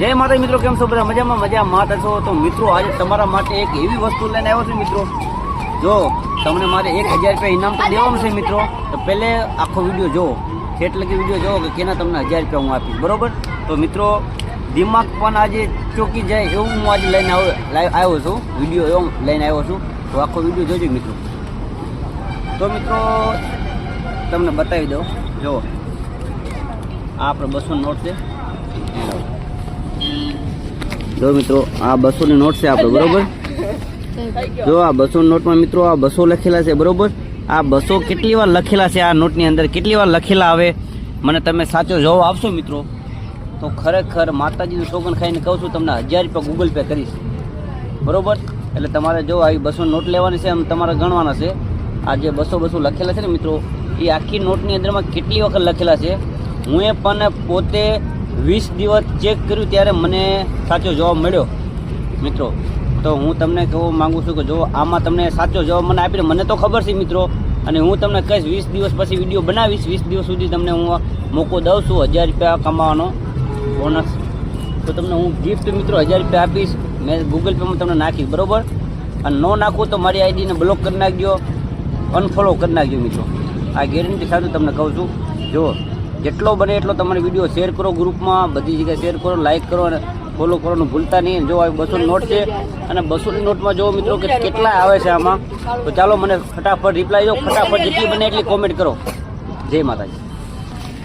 જય માતા મિત્રો, કેમ છો બધા? મજામાં મજામાં છો? તો મિત્રો આજે તમારા માટે એક એવી વસ્તુ લઈને આવ્યો છું મિત્રો. જો તમને મારે 1000 રૂપિયા ઇનામ તો દેવાનું છે મિત્રો. તો પહેલે આખો વિડીયો જોવો, છેટ લગી વિડીયો જોવો કે કેના તમને 1000 રૂપિયા હું આપીશ, બરોબર? તો મિત્રો દિમાગ પણ આજે ચોકી જાય એવું હું આજે લઈને આવ્યો છું, વિડીયો એવો લઈને આવ્યો છું. તો આખો વિડીયો જોજો મિત્રો. તો મિત્રો તમને બતાવી દઉં, જુઓ આ આપણે 200 નોટ છે. જો મિત્રો આ 200 ની નોટ છે આપણે, બરોબર? જો આ 200 નોટમાં મિત્રો આ 200 લખેલા છે, બરોબર? આ 200 કેટલી વાર લખેલા છે આ નોટની અંદર, કેટલી વાર લખેલા આવે મને તમે સાચો જવાબ આપશો મિત્રો તો ખરેખર માતાજીનું સોગન ખાઈને કહું છું તમને 1000 રૂપિયા ગૂગલ પે કરીશ, બરોબર? એટલે તમારે જો આવી 200 નોટ લેવાની છે, એમ તમારે ગણવાના છે. આ જે 200 લખેલા છે ને મિત્રો, એ આખી નોટની અંદરમાં કેટલી વખત લખેલા છે હું એ પણ પોતે 20 દિવસ ચેક કર્યું ત્યારે મને સાચો જવાબ મળ્યો મિત્રો. તો હું તમને કહેવા માગું છું કે જો આમાં તમને સાચો જવાબ મને આપીને મને તો ખબર છે મિત્રો, અને હું તમને કહીશ 20 દિવસ પછી વિડીયો બનાવીશ, 20 દિવસ સુધી તમને હું મોકો દઉં છું 1000 રૂપિયા કમાવાનો બોનસ. તો તમને હું ગિફ્ટ મિત્રો 1000 રૂપિયા આપીશ, મેં ગૂગલ પેમાં તમને નાખીશ, બરોબર? અને ન નાખું તો મારી આઈડીને બ્લોક કરી નાખજો, અનફોલો કરી નાખજો મિત્રો. આ ગેરંટી સાથે તમને કહું છું. જો જેટલો બને એટલો તમારે વિડીયો શેર કરો, ગ્રુપમાં બધી જગ્યાએ શેર કરો, લાઇક કરો અને ફોલો કરવાનું ભૂલતા નહીં. જો આ 200 નોટ છે અને 200ની નોટમાં જો મિત્રો કે કેટલા આવે છે આમાં. તો ચાલો મને ફટાફટ રિપ્લાય દો, ફટાફટ જેટલી બને એટલી કોમેન્ટ કરો. જય માતાજી.